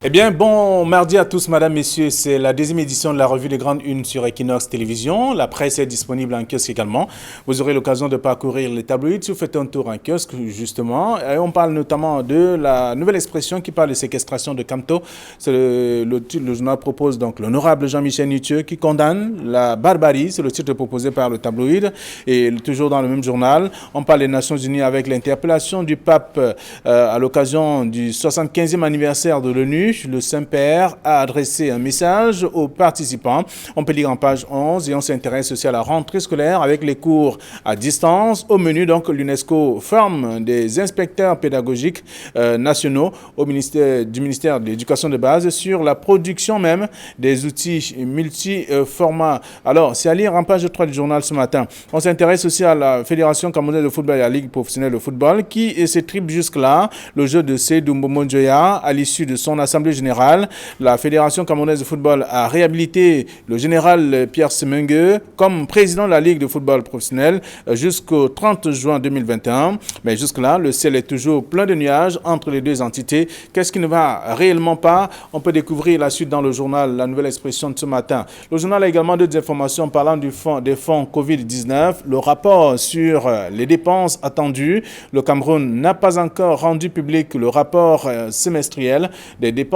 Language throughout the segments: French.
Eh bien, bon mardi à tous, madame, messieurs. C'est la deuxième édition de la revue des grandes unes sur Equinox Télévision. La presse est disponible en kiosque également. Vous aurez l'occasion de parcourir les tabloïds si vous faites un tour en kiosque, justement. Et on parle notamment de la nouvelle expression qui parle de séquestration de Camto. Le journal propose donc l'honorable Jean-Michel Nitieux qui condamne la barbarie. C'est le titre proposé par le tabloïd. Et toujours dans le même journal, on parle des Nations Unies avec l'interpellation du pape à l'occasion du 75e anniversaire de l'ONU. Le Saint-Père a adressé un message aux participants. On peut lire en page 11 et on s'intéresse aussi à la rentrée scolaire avec les cours à distance. Au menu, donc, l'UNESCO forme des inspecteurs pédagogiques nationaux du ministère de l'Éducation de base sur la production même des outils multi-formats. Alors, c'est à lire en page 3 du journal ce matin. On s'intéresse aussi à la Fédération camerounaise de football et à la Ligue professionnelle de football qui s'étripe jusque-là le jeu de Seydou Mbomo Njoya à l'issue de son assemblée générale. La Fédération camerounaise de football a réhabilité le général Pierre Semengue comme président de la Ligue de football professionnel jusqu'au 30 juin 2021. Mais jusque-là, le ciel est toujours plein de nuages entre les deux entités. Qu'est-ce qui ne va réellement pas? On peut découvrir la suite dans le journal La Nouvelle Expression de ce matin. Le journal a également d'autres informations parlant des fonds Covid-19, le rapport sur les dépenses attendues. Le Cameroun n'a pas encore rendu public le rapport semestriel des dépenses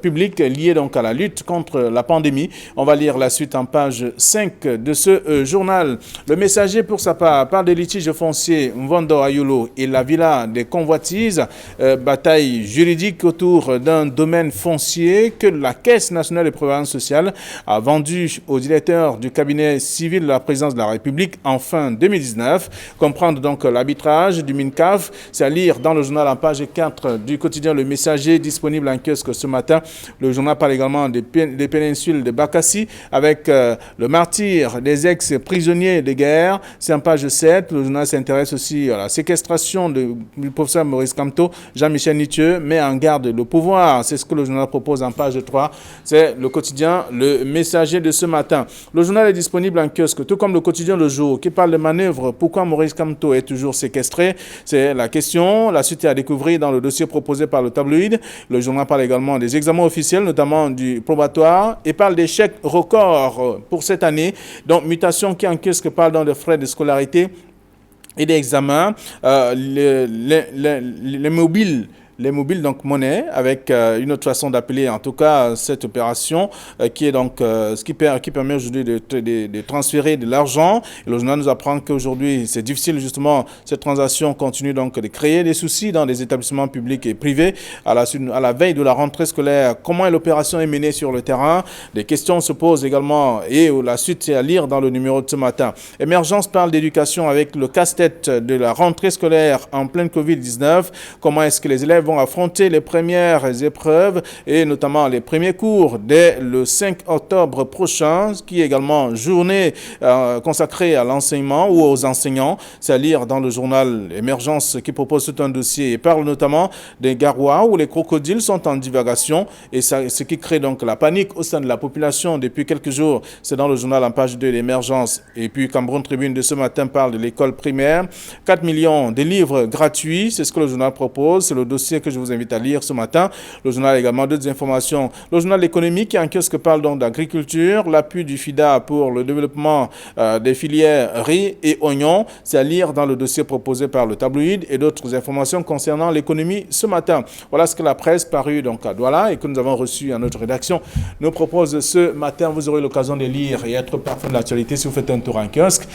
publiques liées donc à la lutte contre la pandémie. On va lire la suite en page 5 de ce journal. Le Messager, pour sa part, parle des litiges fonciers Mvondo Ayolo et la villa des convoitises. Bataille juridique autour d'un domaine foncier que la Caisse nationale de prévoyance sociale a vendu au directeur du cabinet civil de la présidence de la République en fin 2019. Comprendre donc l'arbitrage du MINCAF, c'est à lire dans le journal en page 4 du quotidien Le Messager, disponible en kiosque ce matin. Le journal parle également des péninsules de Bakassi avec le martyr des ex-prisonniers de guerre. C'est en page 7. Le journal s'intéresse aussi à la séquestration du professeur Maurice Camto. Jean-Michel Nitieux met en garde le pouvoir. C'est ce que le journal propose en page 3. C'est le quotidien Le Messager de ce matin. Le journal est disponible en kiosque, tout comme le quotidien Le Jour qui parle de manœuvres. Pourquoi Maurice Camto est toujours séquestré? C'est la question. La suite est à découvrir dans le dossier proposé par le tabloïd. Le journal parle également des examens officiels, notamment du probatoire, et parle d'échecs records pour cette année. Donc, Mutation qui en kiosque parle dans des frais de scolarité et d'examen. Les mobiles, donc monnaie, avec une autre façon d'appeler en tout cas cette opération qui est donc ce qui permet aujourd'hui de transférer de l'argent. Et le journal nous apprend qu'aujourd'hui c'est difficile justement, cette transaction continue donc de créer des soucis dans des établissements publics et privés à la veille de la rentrée scolaire. Comment l'opération est menée sur le terrain? Des questions se posent également et la suite c'est à lire dans le numéro de ce matin. Émergence parle d'éducation avec le casse-tête de la rentrée scolaire en pleine Covid-19. Comment est-ce que les élèves vont affronter les premières épreuves et notamment les premiers cours dès le 5 octobre prochain, qui est également journée consacrée à l'enseignement ou aux enseignants. C'est à lire dans le journal Émergence qui propose tout un dossier et parle notamment des Garoua où les crocodiles sont en divagation et ce qui crée donc la panique au sein de la population depuis quelques jours. C'est dans le journal en page 2 d'Émergence. Et puis Cameroun Tribune de ce matin parle de l'école primaire. 4 millions de livres gratuits, c'est ce que le journal propose. C'est le dossier que je vous invite à lire ce matin. Le journal a également d'autres informations. Le journal économique qui en kiosque parle donc d'agriculture, l'appui du FIDA pour le développement des filières riz et oignons. C'est à lire dans le dossier proposé par le tabloïd et d'autres informations concernant l'économie ce matin. Voilà ce que la presse parue donc à Douala et que nous avons reçu à notre rédaction nous propose ce matin. Vous aurez l'occasion de lire et être parfait de l'actualité si vous faites un tour en kiosque.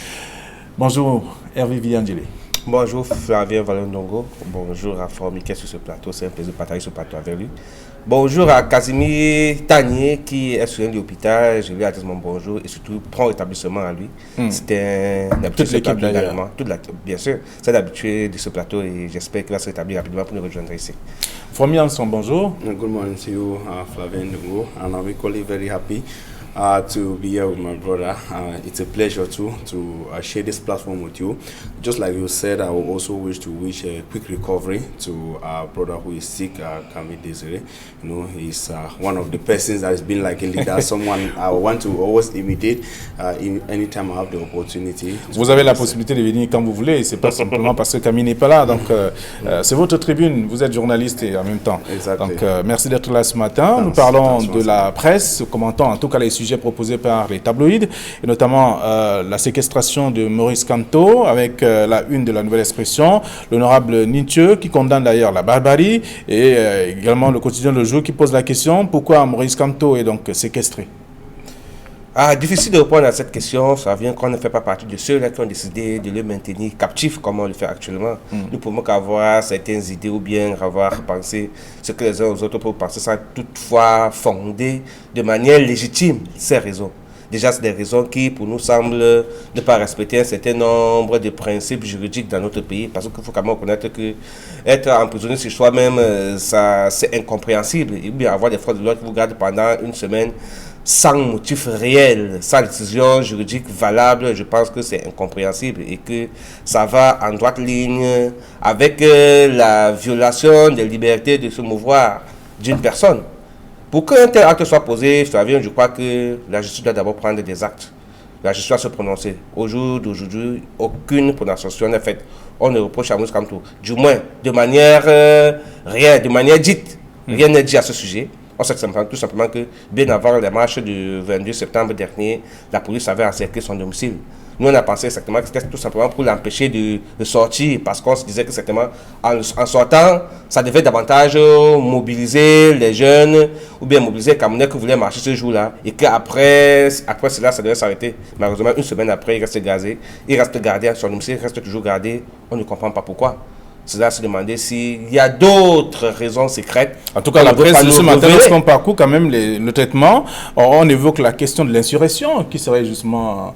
Bonjour Hervé Villandjele. Bonjour Flavien Valendongo, bonjour à Formiquet sur ce plateau, c'est un plaisir de partager ce plateau avec lui. Bonjour à Casimir Tanier qui est sur l'hôpital, je lui adresse mon bonjour et surtout prend établissement à lui. C'était un habitué de ce plateau également, bien sûr, c'est l'habitué de ce plateau et j'espère qu'il va se rétablir rapidement pour nous rejoindre ici. Formian, bonjour. Good morning to you, Flavien Ndongo, and I'm equally very happy to be here with my brother. It's a pleasure to share this platform with you. Just like you said, I would also wish a quick recovery to our brother who is sick, Kami Desiree. You know, he's one of the persons that has been like a leader, someone I want to always imitate anytime I have the opportunity. Vous avez la possibilité de venir quand vous voulez, c'est pas simplement parce que Camille n'est pas là, donc c'est votre tribune, vous êtes journaliste et en même temps. Exactement. Donc merci d'être là ce matin. Nous parlons de la presse, commentant en tout cas les sujets proposés par les tabloïds, et notamment la séquestration de Maurice Kamto avec la une de la Nouvelle Expression, l'honorable Nietzsche qui condamne d'ailleurs la barbarie, et également le quotidien Le Jour qui pose la question pourquoi Maurice Kamto est donc séquestré. Difficile de répondre à cette question. Ça vient qu'on ne fait pas partie de ceux-là qui ont décidé de le maintenir captif comme on le fait actuellement. Nous pouvons qu'avoir certaines idées ou bien avoir pensé ce que les uns aux autres peuvent penser sans toutefois fonder de manière légitime ces raisons. Déjà, c'est des raisons qui, pour nous, semblent ne pas respecter un certain nombre de principes juridiques dans notre pays. Parce qu'il faut quand même reconnaître que être emprisonné sur soi-même, ça, c'est incompréhensible. Et bien avoir des forces de l'ordre qui vous gardent pendant une semaine sans motif réel, sans décision juridique valable, je pense que c'est incompréhensible et que ça va en droite ligne avec la violation des libertés de se mouvoir d'une personne. Pour qu'un tel acte soit posé, je crois que la justice doit d'abord prendre des actes. La justice doit se prononcer. Au jour d'aujourd'hui, aucune prononciation n'est faite. On ne reproche à Maurice Kamto, du moins de manière réelle, de manière dite. Rien n'est dit à ce sujet. On sait tout simplement que bien avant les marches du 22 septembre dernier, la police avait encerclé son domicile. Nous, on a pensé exactement que c'était tout simplement pour l'empêcher de sortir, parce qu'on se disait que certainement, en sortant, ça devait davantage mobiliser les jeunes, ou bien mobiliser les Camerounais qui voulaient marcher ce jour-là, et qu'après cela, ça devait s'arrêter. Malheureusement, une semaine après, il reste gazé, il reste gardé, son domicile reste toujours gardé, on ne comprend pas pourquoi. Cela se demander s'il y a d'autres raisons secrètes. En tout cas, la presse de ce matin, lorsqu'on parcourt quand même le traitement, on évoque la question de l'insurrection qui serait justement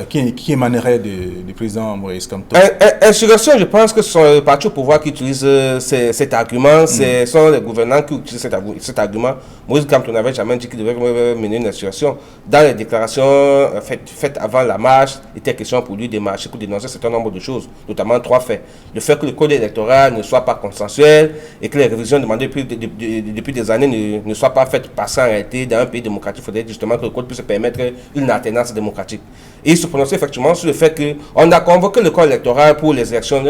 qui émanerait du président Maurice Kamto. Insurrection, je pense que ce sont les partis au pouvoir qui utilisent cet argument. Ce sont les gouvernants qui utilisent cet argument. Maurice Kamto n'avait jamais dit qu'il devait mener une insurrection. Dans les déclarations faites avant la marche, il était question pour lui de marcher pour dénoncer un certain nombre de choses, notamment 3 faits. Le fait que le code électoral ne soit pas consensuel et que les révisions demandées depuis des années ne soient pas faites parce qu'en réalité, dans un pays démocratique, il faudrait justement que le code puisse permettre une alternance démocratique. Et il se prononçait effectivement sur le fait qu'on a convoqué le corps électoral pour les élections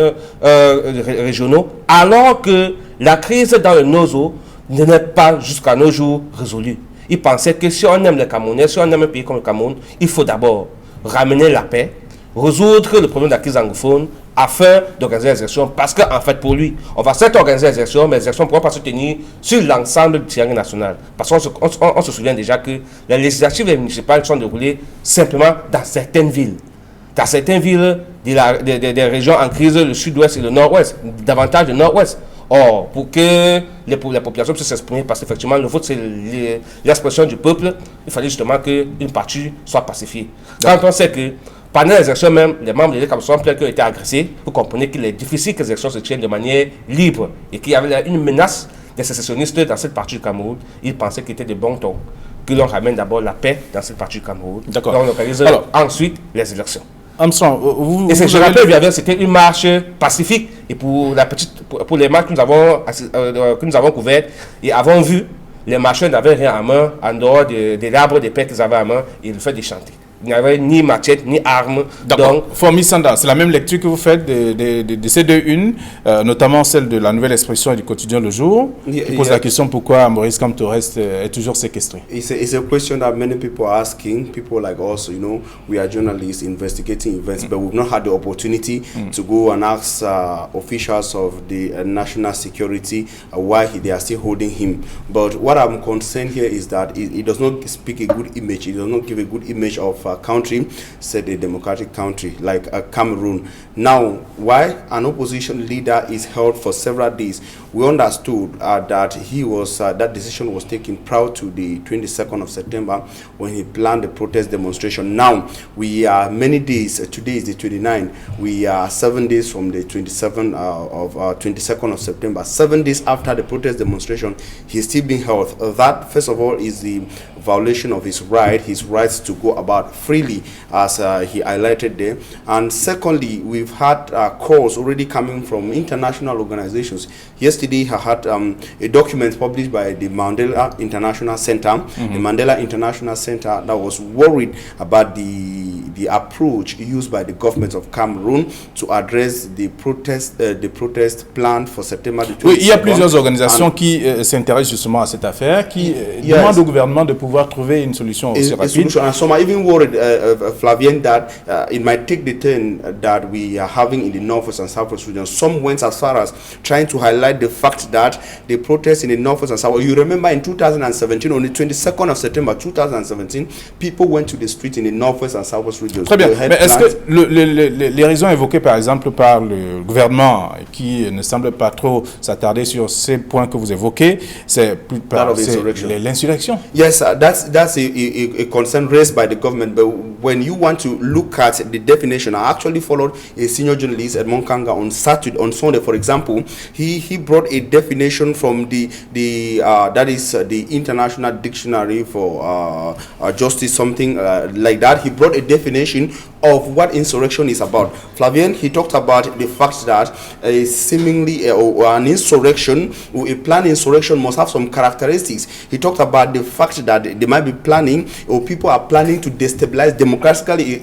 régionaux, alors que la crise dans le Nozo n'est pas jusqu'à nos jours résolue. Il pensait que si on aime les Camerounais, si on aime un pays comme le Cameroun, il faut d'abord ramener la paix, résoudre le problème de la crise anglophone afin d'organiser les élections. Parce qu'en fait, pour lui, on va certes organiser les élections, mais les élections ne pourront pas se tenir sur l'ensemble du territoire national. Parce qu'on se souvient déjà que les législatives et les municipales sont déroulées simplement dans certaines villes. Dans certaines villes des régions en crise, le sud-ouest et le nord-ouest, davantage le nord-ouest. Or, pour que les populations puissent s'exprimer, parce qu'effectivement, le vote, c'est l'expression du peuple, il fallait justement qu'une partie soit pacifiée. Quand on sait que pendant les élections même, les membres de l'État sont qui ont été agressés, vous comprenez qu'il est difficile que les élections se tiennent de manière libre et qu'il y avait une menace des sécessionnistes dans cette partie du Cameroun. Ils pensaient qu'il était de bon ton, que l'on ramène d'abord la paix dans cette partie du Cameroun. D'accord. Donc on organise ensuite les élections. Armstrong, je rappelle, c'était une marche pacifique. Et pour les marches que nous avons couvertes, et avons vu, les marcheurs n'avaient rien en main, en dehors de l'arbre de paix qu'ils avaient en main, et le fait de chanter. Il n'y avait ni machette, ni arme. Donc, Formi Sanda, c'est la même lecture que vous faites de ces deux unes, notamment celle de la Nouvelle Expression et du quotidien Le Jour, qui pose la question pourquoi Maurice Kamto est toujours séquestré. It's a question that many people are asking. People like us, you know, we are journalists investigating events, but we've not had the opportunity to go and ask officials of the national security why they are still holding him. But what I'm concerned here is that it does not speak a good image. It does not give a good image of a country, said a democratic country like Cameroon. Now, why an opposition leader is held for several days we understood that that decision was taken prior to the 22nd of September when he planned the protest demonstration. Now, we are many days, today is the 29th, we are 7 days from the 22nd of September, 7 days after the protest demonstration, he's still being held. That, first of all, is the violation of his rights to go about freely, as he highlighted there. And secondly, we've had calls already coming from international organizations. Yesterday, I had a document published by the Mandela International Center, the Mandela International Center, that was worried about the approach used by the government of Cameroon to address the protest planned for September the 22nd. Oui, il y a plusieurs organisations qui s'intéressent justement à cette affaire, qui demandent au gouvernement de pouvoir trouver une solution aussi rapide. And some are even worried, Flavien, that it might take the turn that we are having in the northwest and southwest region. Some went as far as trying to highlight the fact that the protests in the northwest and southwest, you remember in 2017, on the 22nd of September 2017, people went to the street in the northwest and southwest regions. Très bien, mais est-ce que les raisons évoquées par exemple par le gouvernement, qui ne semble pas trop s'attarder sur ces points que vous évoquez, c'est l'insurrection? Yes, that's a concern raised by the government, but when you want to look at the definition, I actually followed a senior journalist at Monkanga on Sunday, for example. He brought a definition from the International Dictionary for Justice, something like that. He brought a definition of what insurrection is about. Flavien, he talked about the fact that seemingly an insurrection, or a planned insurrection, must have some characteristics. He talked about the fact that they might be planning, or people are planning to destabilize democratically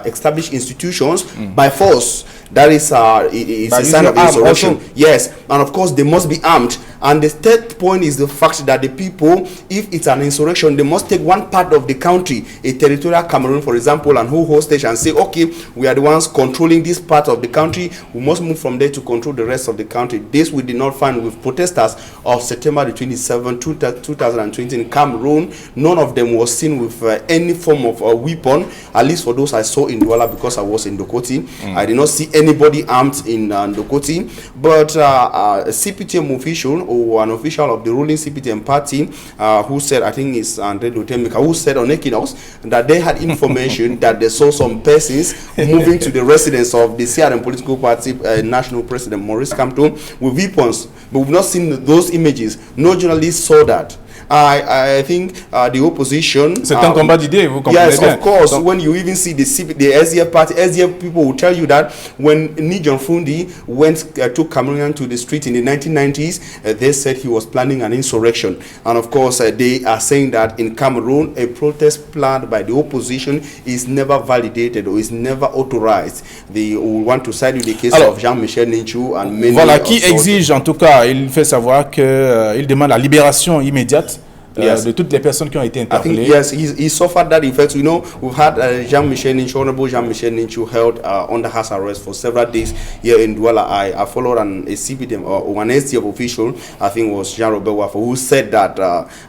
established institutions by force. That is a sign of insurrection. Yes, and of course they must be armed. And the third point is the fact that the people, if it's an insurrection, they must take one part of the country, a territorial Cameroon, for example, and hold hostage and say, okay, we are the ones controlling this part of the country. We must move from there to control the rest of the country. This we did not find with protesters of September the 27th, 2020 in Cameroon. None of them was seen with any form of weapon, at least for those I saw in Douala, because I was in Dokoti. I did not see anybody armed in Dokoti. But a CPTM official, or an official of the ruling CPTM party, who said, I think it's Andre Lutemika, who said on Equinox that they had information that they saw some persons moving to the residence of the CRM political party national president Maurice Kamto with weapons. But we've not seen those images. No journalist saw that. I think the opposition. C'est un combat d'idées, vous comprenez yes, bien. Of course. Donc, when you even see the SDF party, SDF people will tell you that when Nijon Fundi took Cameroonian to the street in the 1990s, they said he was planning an insurrection. And of course, they are saying that in Cameroon, a protest planned by the opposition is never validated or is never authorized. They want to side with the case of Jean-Michel Ninchou and many. Voilà, qui exige en tout cas, il fait savoir qu'il demande la libération immédiate. De toutes les personnes qui ont été interpellées. I think, yes, he suffered that effect. You know, we've had Jean-Michel Ninchou, Honorable Jean-Michel Ninchou, held under house arrest for several days here in Douala. I followed a CPDM or an SDF official, I think it was Jean-Robert Wafa, who said that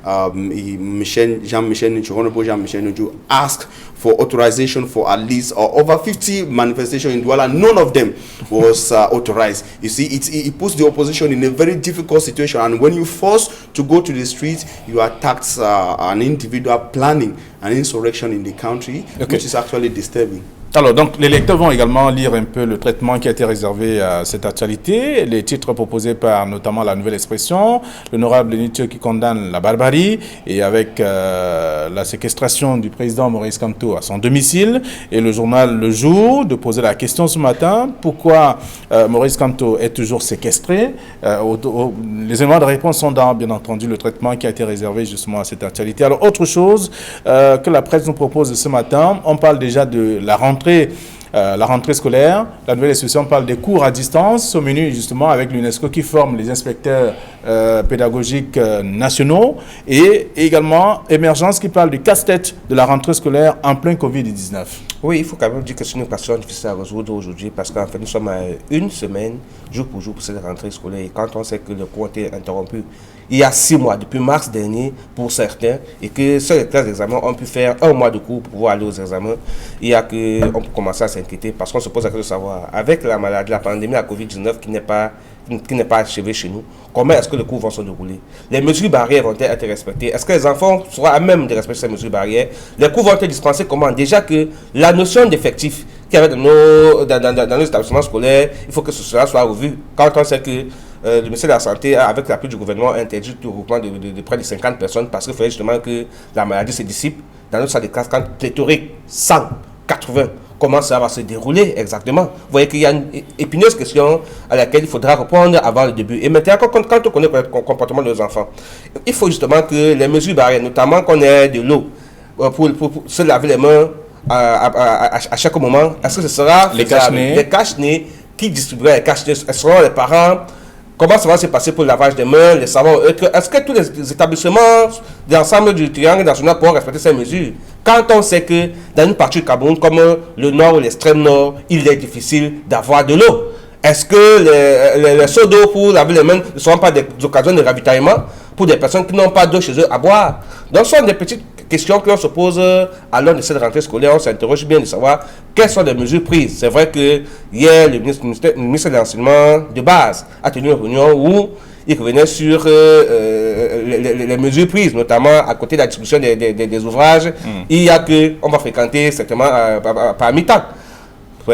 Jean-Michel Ninchou, Honorable Jean-Michel Ninchou, asked for authorization for at least over 50 manifestations in Douala. None of them was authorized. You see, it puts the opposition in a very difficult situation. And when you're forced to go to the streets, you attack an individual planning an insurrection in the country, which is actually disturbing. Alors, donc, les lecteurs vont également lire un peu le traitement qui a été réservé à cette actualité, les titres proposés par notamment la Nouvelle Expression, l'honorable Nietzsche qui condamne la barbarie, et avec la séquestration du président Maurice Kamto à son domicile, et le journal Le Jour de poser la question ce matin, pourquoi Maurice Kamto est toujours séquestré. Les éléments de réponse sont dans, bien entendu, le traitement qui a été réservé justement à cette actualité. Alors, autre chose que la presse nous propose ce matin, on parle déjà de la rentrée scolaire. La Nouvelle Expression parle des cours à distance au menu justement avec l'UNESCO qui forme les inspecteurs pédagogiques nationaux, et également Émergence qui parle du casse-tête de la rentrée scolaire en plein Covid-19. Oui, il faut quand même dire que c'est une question difficile à résoudre aujourd'hui parce qu'en fait nous sommes à une semaine, jour pour jour, pour cette rentrée scolaire, et quand on sait que le cours a été interrompu il y a 6 mois, depuis mars dernier pour certains, et que seuls les classes d'examen ont pu faire 1 mois de cours pour pouvoir aller aux examens, il y a qu'on peut commencer à s'inquiéter parce qu'on se pose la question de savoir, avec la maladie, la pandémie, la Covid-19 qui n'est pas qui n'est pas achevé chez nous, comment est-ce que les cours vont se dérouler? Les mesures barrières vont être respectées? Est-ce que les enfants seront à même de respecter ces mesures barrières? Les cours vont être dispensés comment? Déjà que la notion d'effectif qu'il y avait dans nos établissements scolaires, il faut que cela soit revu. Quand on sait que le ministère de la Santé, avec l'appui du gouvernement, a interdit tout regroupement de près de 50 personnes parce qu'il fallait justement que la maladie se dissipe. Dans notre salle de classe, quand pléthorique, 100, 80, comment ça va se dérouler exactement? Vous voyez qu'il y a une épineuse question à laquelle il faudra répondre avant le début. Et maintenant, quand on connaît le comportement de nos enfants, il faut justement que les mesures barrières, notamment qu'on ait de l'eau pour se laver les mains à chaque moment, est-ce que ce sera les cache-nez qui distribueraient les cache-nez? Ce seront les parents? Comment ça va se passer pour le lavage des mains, les savons? Est-ce que tous les établissements de l'ensemble du triangle national pourront respecter ces mesures? Quand on sait que dans une partie du Cameroun, comme le nord ou l'extrême nord, il est difficile d'avoir de l'eau. Est-ce que les seaux d'eau pour laver les mains ne seront pas des occasions de ravitaillement pour des personnes qui n'ont pas d'eau chez eux à boire? Donc, ce sont des petites questions que l'on se pose à l'heure de cette rentrée scolaire. On s'interroge bien de savoir quelles sont les mesures prises. C'est vrai que hier, le ministre de l'Enseignement de base a tenu une réunion où il revenait sur les mesures prises, notamment à côté de la distribution des ouvrages. Il y a qu'on va fréquenter certainement par mi-temps.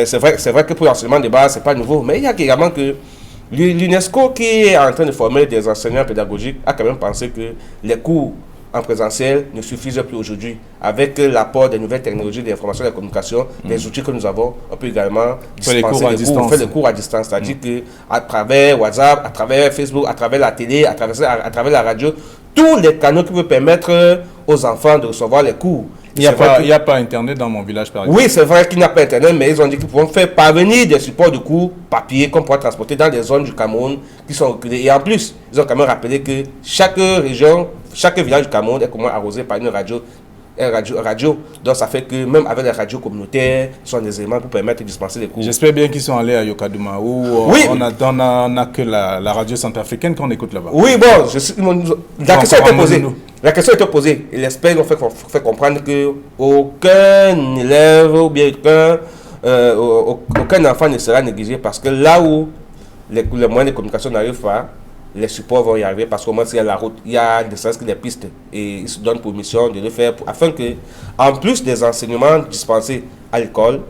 C'est vrai que pour l'enseignement de base, ce n'est pas nouveau. Mais il y a également que l'UNESCO, qui est en train de former des enseignants pédagogiques, a quand même pensé que les cours en présentiel ne suffisent plus aujourd'hui. Avec l'apport des nouvelles technologies de l'information et de la communication, des outils que nous avons, on peut également faire des cours à distance. C'est-à-dire qu'à travers WhatsApp, à travers Facebook, à travers la télé, à travers la radio, tous les canaux qui peuvent permettre aux enfants de recevoir les cours. Il n'y a pas Internet dans mon village, par exemple. Oui, c'est vrai qu'il n'y a pas Internet, mais ils ont dit qu'ils pourront faire parvenir des supports de cours papier qu'on pourra transporter dans des zones du Cameroun qui sont reculées. Et en plus, ils ont quand même rappelé que chaque région, chaque village du Cameroun est comment arrosé par une radio. Donc ça fait que même avec les radios communautaires, ce sont des éléments pour permettre de dispenser les cours. J'espère bien qu'ils sont allés à Yokadouma où oui. on n'a que la radio centrafricaine qu'on écoute là-bas. Oui, bon, la question était posée. La question était posée. Et l'expert nous fait comprendre qu'aucun élève ou bien aucun enfant ne sera négligé parce que là où les moyens de communication n'arrivent pas, les supports vont y arriver parce qu'au moins il y a la route, il y a des sens que des pistes et ils se donnent pour mission de le faire afin que, en plus des enseignements dispensés à l'école,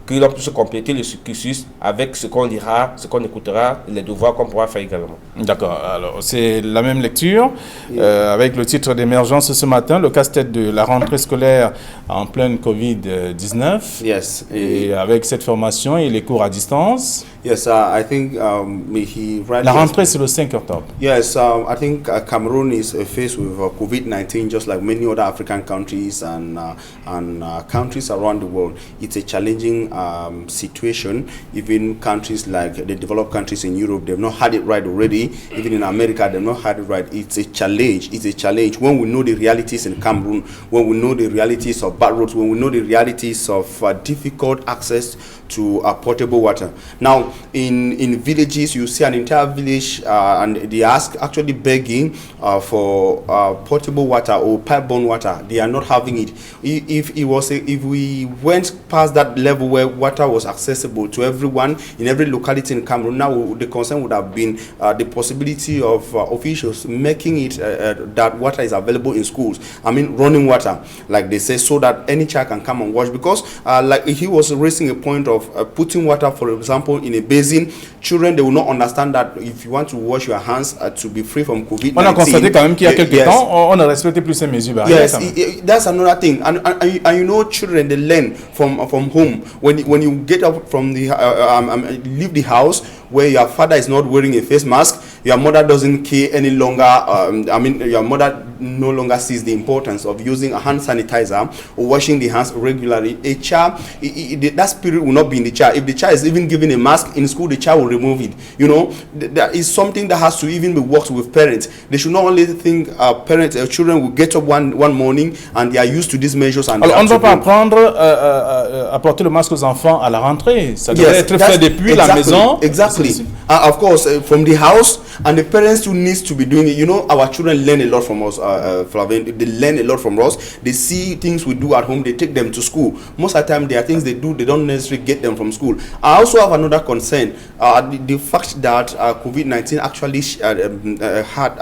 que l'on puisse compléter le cursus avec ce qu'on lira, ce qu'on écoutera, les devoirs qu'on pourra faire également. D'accord, alors c'est la même lecture avec le titre d'émergence ce matin, le casse-tête de la rentrée scolaire en pleine Covid-19. Yes. Et avec cette formation et les cours à distance. Yes, I think la rentrée c'est le 5 octobre. Yes, I think Cameroon is faced with COVID-19 just like many other African countries and countries around the world. It's a challenging situation. Even countries like the developed countries in Europe, they've not had it right already. Even in America, they've not had it right. It's a challenge. It's a challenge. When we know the realities in Cameroon, when we know the realities of bad roads, when we know the realities of difficult access to portable water. Now, in villages, you see an entire village and they actually begging for portable water or pipe-borne water. They are not having it. If we went past that level where water was accessible to everyone in every locality in Cameroon, now the concern would have been the possibility of officials making it that water is available in schools. I mean, running water, like they say, so that any child can come and wash. Because like he was raising a point of putting water, for example, in a basin, children, they will not understand that if you want to wash your hands to be free from COVID-19. On a constaté quand même qu'il y a quelques temps, on ne respectait plus ces mesures barrières. Yes, that's another thing. And you know, children, they learn from home. When you get up from the leave the house where your father is not wearing a face mask, your mother doesn't care any longer. Your mother no longer sees the importance of using a hand sanitizer or washing the hands regularly. A child, that spirit will not be in the child. If the child is even given a mask in school, the child will remove it. You know, that is something that has to even be worked with parents. They should not only think children will get up one morning and they are used to these measures. And alors, on ne va pas apprendre à porter le masque aux enfants à la rentrée. Ça doit être fait depuis la maison. Exactly. Of course, from the house. and the parents who needs to be doing it. You know, our children learn a lot from us, Flavien. They learn a lot from us. They see things we do at home, they take them to school. Most of the time, there are things they do, they don't necessarily get them from school. I also have another concern, the fact that COVID-19 actually had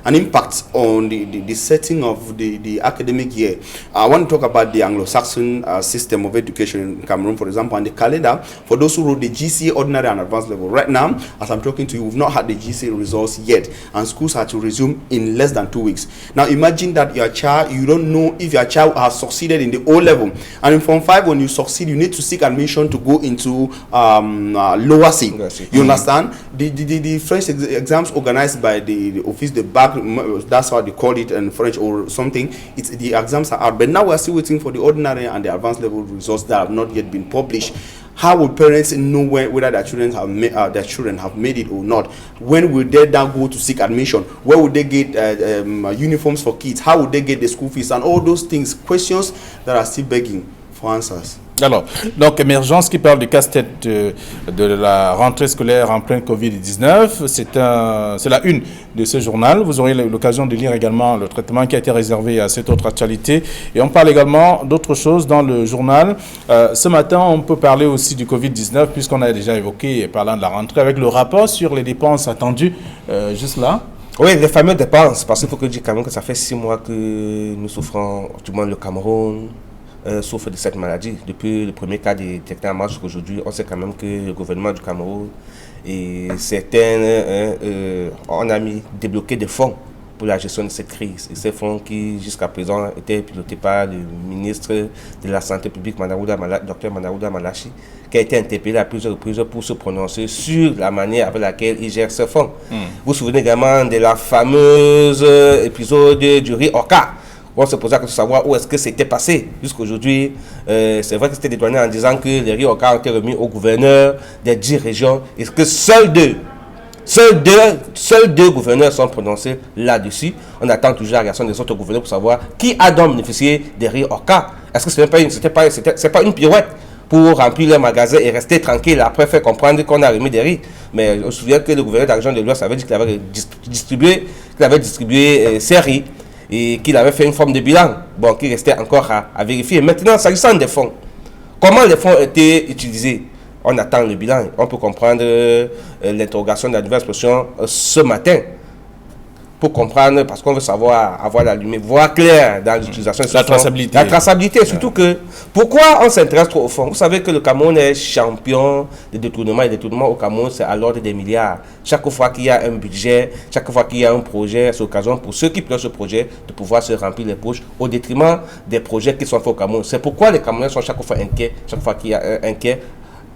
an impact on the setting of the academic year. I want to talk about the Anglo-Saxon system of education in Cameroon, for example, and the calendar for those who wrote the GCA ordinary and advanced level. Right now, as I'm talking to you, we've not had the GCA results yet, and schools are to resume in less than 2 weeks. Now, imagine that your child, you don't know if your child has succeeded in the O level, and in Form 5, when you succeed, you need to seek admission to go into lower C. You understand? The French exams organized by the Office de Bac, that's how they call it in French or something. It's the exams are out, but now we're still waiting for the ordinary and the advanced level results that have not yet been published. How will parents know whether their children have made it or not? When will they then go to seek admission? Where would they get uniforms for kids? How would they get the school fees? And all those things, questions that are still begging for answers. Alors, donc Émergence qui parle du casse-tête de la rentrée scolaire en pleine Covid-19, c'est la une de ce journal. Vous aurez l'occasion de lire également le traitement qui a été réservé à cette autre actualité. Et on parle également d'autres choses dans le journal. Ce matin, on peut parler aussi du Covid-19 puisqu'on a déjà évoqué, parlant de la rentrée, avec le rapport sur les dépenses attendues juste là. Oui, les fameuses dépenses, parce qu'il faut que je dise quand même que ça fait 6 mois que nous souffrons, du moins le Cameroun, souffre de cette maladie. Depuis le premier cas détecté en mars jusqu'aujourd'hui, on sait quand même que le gouvernement du Cameroun et certains, on a débloqué des fonds pour la gestion de cette crise. Et ces fonds qui, jusqu'à présent, étaient pilotés par le ministre de la Santé publique, Dr Manaouda Malachi, qui a été interpellé à plusieurs reprises pour se prononcer sur la manière avec laquelle il gère ces fonds. Vous vous souvenez également de la fameuse épisode du riz Orca. On se posait la question de savoir où est-ce que c'était passé. Jusqu'aujourd'hui, c'est vrai que c'était détourné en disant que les riz Orca ont été remis au gouverneur des 10 régions et que seuls deux gouverneurs sont prononcés là-dessus. On attend toujours la réaction des autres gouverneurs pour savoir qui a donc bénéficié des riz Orca. Est-ce que c'est pas une pirouette pour remplir les magasins et rester tranquille après faire comprendre qu'on a remis des riz? Mais je me souviens que le gouverneur de la région de l'Ouest avait dit qu'il avait distribué ces riz et qu'il avait fait une forme de bilan, bon, qui restait encore à vérifier. Maintenant, s'agissant des fonds, comment les fonds ont été utilisés? On attend le bilan. On peut comprendre l'interrogation de la nouvelle expression ce matin. Pour comprendre, parce qu'on veut savoir, avoir la lumière, voir clair dans l'utilisation de ce fonds. Traçabilité. La traçabilité, surtout que, pourquoi on s'intéresse trop au fond? Vous savez que le Cameroun est champion de détournement et détournement au Cameroun, c'est à l'ordre des milliards. Chaque fois qu'il y a un budget, chaque fois qu'il y a un projet, c'est l'occasion pour ceux qui pilotent ce projet de pouvoir se remplir les poches au détriment des projets qui sont faits au Cameroun. C'est pourquoi les Camerounais sont chaque fois inquiets, chaque fois qu'il y a un inquiet,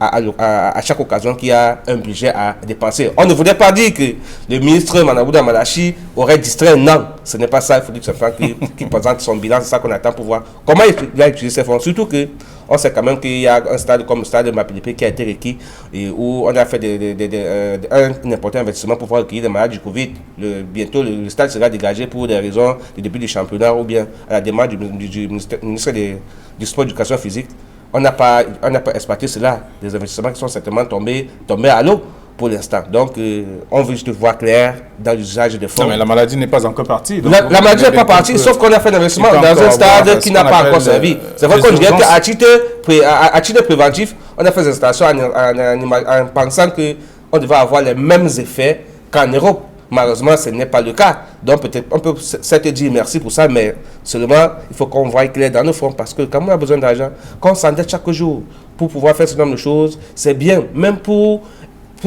à chaque occasion qu'il y a un budget à dépenser. On ne voulait pas dire que le ministre Manaouda Malachi aurait distrait. Non, ce n'est pas ça. Il faut dire qu'il présente son bilan. C'est ça qu'on attend pour voir comment il a utilisé ses fonds. Surtout que on sait quand même qu'il y a un stade comme le stade de Mapilipi qui a été requis et où on a fait un important investissement pour pouvoir accueillir les malades du Covid. Bientôt, le stade sera dégagé pour des raisons de début du championnat ou bien à la demande du ministre du Sport et de l'Éducation physique. On n'a pas exploité cela, des investissements qui sont certainement tombés à l'eau pour l'instant. Donc, on veut juste voir clair dans l'usage des fonds. Non, mais la maladie n'est pas encore partie. Donc la maladie n'est pas partie, sauf qu'on a fait l'investissement dans un stade qui n'a pas encore servi. C'est vrai qu'on dirait qu'à titre préventif, on a fait des installations en pensant qu'on devait avoir les mêmes effets qu'en Europe. Malheureusement, ce n'est pas le cas. Donc, peut-être, on peut certes dire merci pour ça, mais seulement, il faut qu'on voie clair dans nos fonds parce que quand on a besoin d'argent, qu'on s'endette chaque jour pour pouvoir faire ce nombre de choses, c'est bien, même pour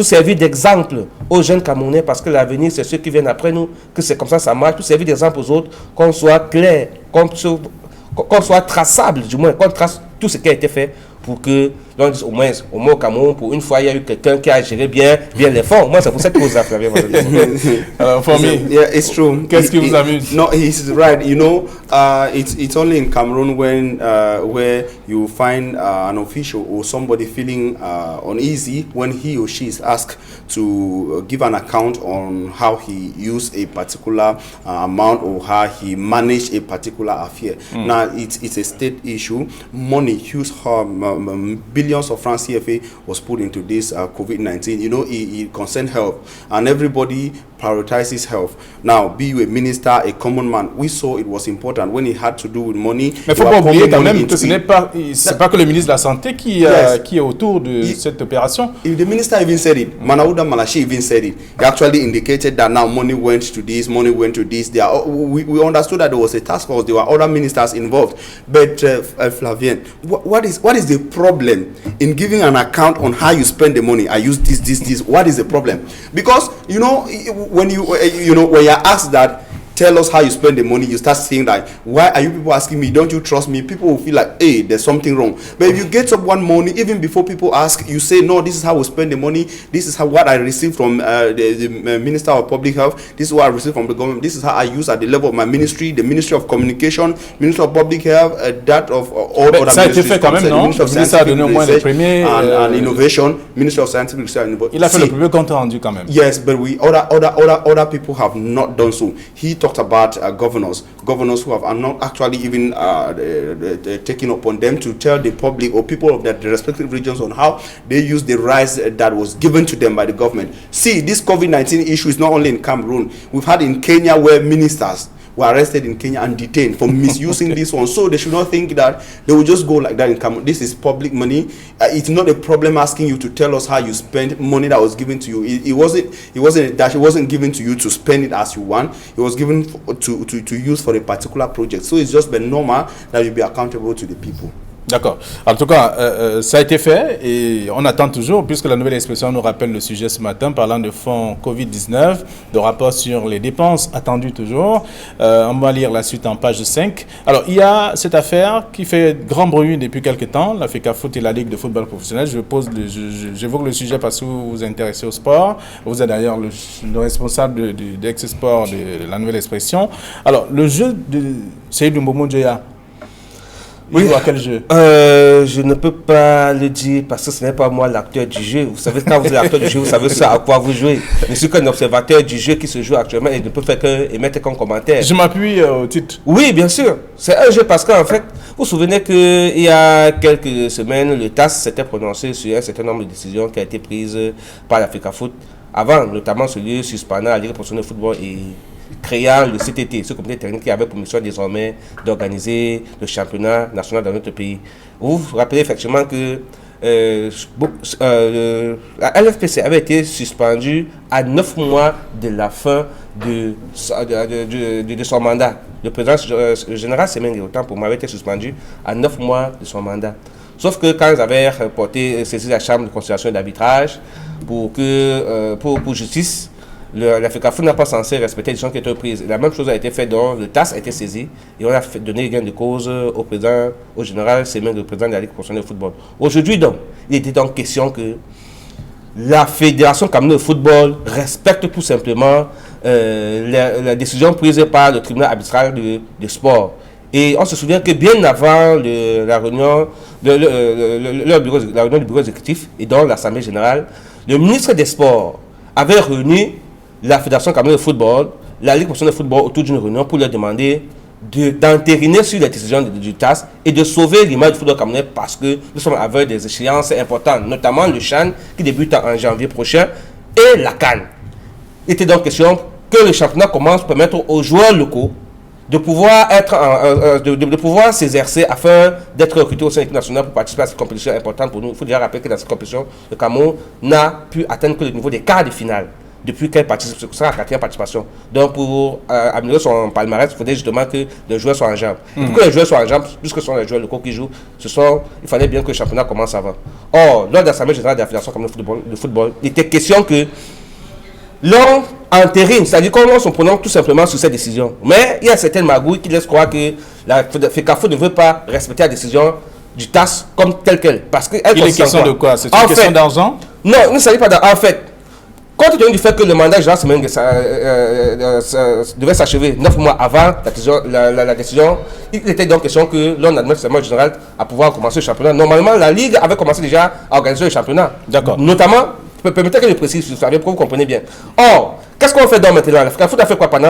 servir d'exemple aux jeunes Camerounais, parce que l'avenir, c'est ceux qui viennent après nous, que c'est comme ça marche, pour servir d'exemple aux autres, qu'on soit clair, qu'on soit traçable, du moins, qu'on trace tout ce qui a été fait pour que l'on dise au moins au Cameroun, pour une fois, il y a eu quelqu'un qui a géré bien les fonds. Moi, c'est pour cette cause-là. For me, yeah, it's true. Qu'est-ce qui vous amuse? No, he's right. You know, it's only in Cameroon when where you find an official or somebody feeling uneasy when he or she is asked to give an account on how he used a particular amount or how he managed a particular affair. Now, it's a state issue. Money, huge billions billions of francs CFA was put into this COVID-19. You know, it concerned health, and everybody prioritizes health. Now, be you a minister, a common man, we saw it was important when it had to do with money. Mais il ne faut pas oublier quand même que ce n'est pas que le ministre de la Santé qui est autour de cette opération. The minister even said it. Manauda Malashi even said it. He actually indicated that now money went to this, money went to this. We understood that there was a task force. There were other ministers involved. But Flavien, what is the problem in giving an account on how you spend the money? I use this. What is the problem? Because you know, when you're asked that, tell us how you spend the money, you start saying that, why are you people asking me? Don't you trust me? People will feel like, hey, there's something wrong. But if you get up one morning, even before people ask, you say, no, this is how we spend the money. This is what I received from the Minister of Public Health. This is what I received from the government. This is how I use at the level of my ministry, the Ministry of Communication, Ministry of Public Health, that of all other ministries. Ça a été fait quand même, non? Le ministre a donné au moins le premier. And Innovation, Ministry of Scientific Research and Innovation. Il a fait le premier compte rendu quand même. Yes, but other people have not done so. He talked about governors who have not actually even taken upon them to tell the public or people of their respective regions on how they use the rights that was given to them by the government. See, this COVID-19 issue is not only in Cameroon. We've had in Kenya where ministers were arrested in Kenya and detained for misusing this one. So they should not think that they will just go like that in Cameroon. This is public money. It's not a problem asking you to tell us how you spend money that was given to you. It wasn't given to you to spend it as you want. It was given to use for a particular project. So it's just been normal that you be accountable to the people. D'accord. En tout cas, ça a été fait et on attend toujours, puisque la nouvelle expression nous rappelle le sujet ce matin, parlant de fonds Covid-19, de rapport sur les dépenses attendues toujours. On va lire la suite en page 5. Alors, il y a cette affaire qui fait grand bruit depuis quelques temps, la FECAFOOT et la Ligue de football professionnel. J'évoque le sujet parce que vous vous intéressez au sport. Vous êtes d'ailleurs le responsable d'Ex-Sport de la nouvelle expression. Alors, le jeu de Seydou Mbomo Djoya, oui, à quel jeu? Je ne peux pas le dire parce que ce n'est pas moi l'acteur du jeu. Vous savez, quand vous êtes l'acteur du jeu, vous savez ça à quoi vous jouez. Je suis qu'un observateur du jeu qui se joue actuellement et ne peut faire qu'émettre qu'un commentaire. Je m'appuie au titre. Oui, bien sûr. C'est un jeu parce qu'en fait, vous vous souvenez qu'il y a quelques semaines, le TAS s'était prononcé sur un certain nombre de décisions qui ont été prises par la FECAFOOT avant, notamment celui suspendant la Ligue professionnelle de football et créant le CTT, ce comité technique qui avait pour mission désormais d'organiser le championnat national dans notre pays. Vous vous rappelez effectivement que la LFPC avait été suspendue à 9 mois de la fin de son mandat. Le président général Semenge, autant pour moi, avait été suspendu à 9 mois de son mandat. Sauf que quand ils avaient saisi la chambre de conciliation et d'arbitrage pour justice, la FECAFOOT n'a pas censé respecter les décisions qui étaient prises. La même chose a été faite, donc le TAS a été saisi et on a donné gain de cause au général Semenge, le président de la Ligue professionnelle de football. Aujourd'hui, donc, il était donc question que la Fédération camerounaise de football respecte tout simplement la décision prise par le tribunal arbitral de sport. Et on se souvient que bien avant la réunion du bureau exécutif et donc l'Assemblée générale, le ministre des Sports avait réuni la Fédération camerounaise de football, la Ligue professionnelle de football autour d'une réunion pour leur demander d'entériner sur les décisions du TAS et de sauver l'image du football camerounais parce que nous sommes avec des échéances importantes, notamment le CHAN qui débute en janvier prochain et la CAN. Il était donc question que le championnat commence pour permettre aux joueurs locaux de pouvoir de pouvoir s'exercer afin d'être recrutés au sein de l'équipe nationale pour participer à cette compétition importante pour nous. Il faut déjà rappeler que dans cette compétition, le Cameroun n'a pu atteindre que le niveau des quarts de finale depuis qu'elle participe. Ce sera la 4e participation. Donc pour améliorer son palmarès, il faudrait justement que les joueurs soient en jambes. Pour que les joueurs soient en jambes, puisque ce sont les joueurs locaux qui jouent, il fallait bien que le championnat commence avant. Or, lors de l'Assemblée générale de la Fédération camerounaise de football, il était question que l'on entérine, c'est-à-dire qu'on se prononce tout simplement sur cette décision. Mais il y a certaines magouilles qui laissent croire que la FECAFOOT ne veut pas respecter la décision du TAS comme telle qu'elle. Parce que il est question de quoi? C'est une question d'argent? Non, il ne s'agit pas d'argent. En fait, compte tenu du fait que le mandat de Jean Semenge devait s'achever 9 mois avant la décision, il était donc question que l'on admette seulement général à pouvoir commencer le championnat. Normalement, la Ligue avait commencé déjà à organiser le championnat. D'accord. Notamment, permettez que je précise, pour que vous compreniez bien. Or, qu'est-ce qu'on fait donc maintenant? La FECAFOOT a fait quoi pendant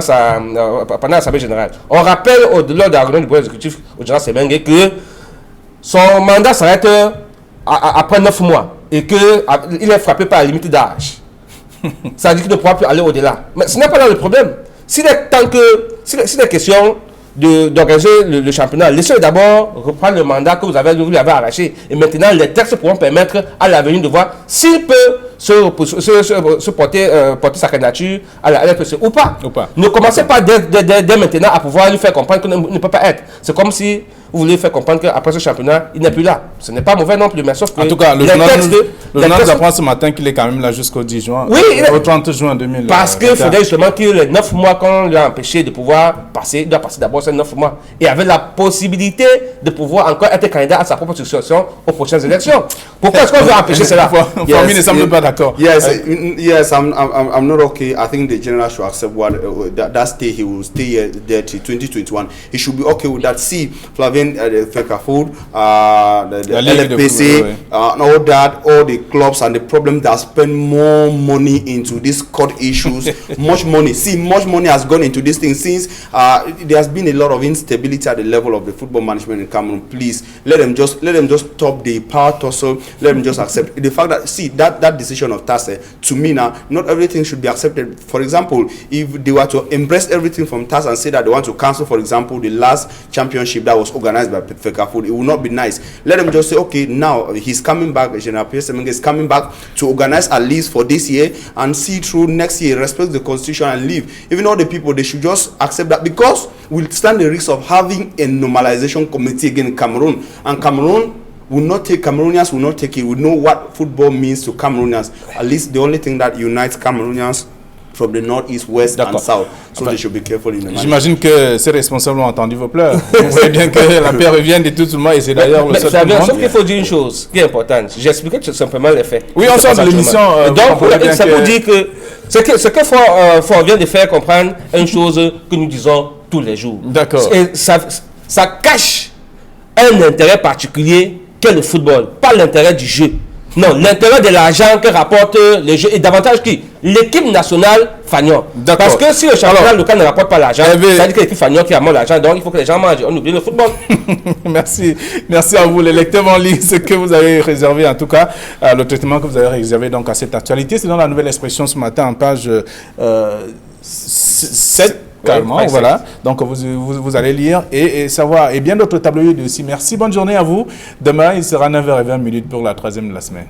l'Assemblée générale? On rappelle lors de la réunion du bureau exécutif au général Semenge que son mandat s'arrête après 9 mois et qu'il est frappé par la limite d'âge, ça veut dire qu'il ne pourra plus aller au-delà. Mais ce n'est pas là le problème. S'il est question d'organiser le championnat, laissez d'abord reprendre le mandat que vous lui avez arraché. Et maintenant, les textes pourront permettre à l'avenir de voir s'il peut se porter sa candidature à la LFC ou pas. Ne commencez pas dès maintenant à pouvoir lui faire comprendre qu'il ne peut pas être. C'est comme si vous voulez faire comprendre qu'après ce championnat, il n'est plus là. Ce n'est pas mauvais non plus, mais sauf que... En tout cas, le journal nous apprend ce matin qu'il est quand même là jusqu'au 10 juin. Oui, au 30 juin 2000. Parce qu'il faudrait justement qu'il les 9 mois qu'on lui a empêché de pouvoir passer, il doit passer d'abord ces 9 mois. Et avec la possibilité de pouvoir encore être candidat à sa propre succession aux prochaines élections. Pourquoi est-ce qu'on veut empêcher cela? Famille ne semble pas d'accord. Yes, I'm not okay. I think the general should accept that stay. He will stay there till 2021. He should be okay with that. See, Flavien, the Fecafood, the LFPC, all the clubs and the problem that spend more money into these court issues. Much money has gone into this thing since there has been a lot of instability at the level of the football management in Cameroon. Please let them just stop the power tussle. Let them just accept the fact that that decision of TASE, to me now, not everything should be accepted. For example, if they were to embrace everything from TASE and say that they want to cancel, for example, the last championship that was organized by Fecafood, it will not be nice. Let them just say, okay, now he's coming back, General Pierre Semenge is coming back to organize at least for this year and see through next year, respect the constitution and leave. Even all the people, they should just accept that, because we'll stand the risk of having a normalization committee again in Cameroon, and Cameroonians will not take it. We know what football means to Cameroonians. At least the only thing that unites Cameroonians from the north, east, west and south. So they should be careful in the management. J'imagine que ces responsables ont entendu vos pleurs. Vous voyez bien que la paix revient de tout le monde, et c'est d'ailleurs le seul monde. Sauf qu'il faut dire une chose qui est importante. J'expliquais tout simplement les faits. Oui, on sort de l'émission. Donc, ça veut dire que ce que Fort vient de faire comprendre une chose que nous disons tous les jours. D'accord. Et ça cache un intérêt particulier qu'est le football, pas l'intérêt du jeu. Non, l'intérêt de l'argent que rapporte les jeux, et davantage qui? L'équipe nationale Fagnon. Parce que si le championnat local ne rapporte pas l'argent, ça veut dire que l'équipe Fagnon qui a moins l'argent, donc il faut que les gens mangent. On oublie le football. Merci à vous. Les lecteurs en ligne, ce que vous avez réservé, en tout cas, le traitement que vous avez réservé donc, à cette actualité, c'est dans la Nouvelle Expression ce matin, en page 7. Carrément, oui, voilà. Donc vous allez lire et savoir. Et bien d'autres tabloïds aussi. Merci, bonne journée à vous. Demain, il sera 9h20 pour la 3e de la semaine.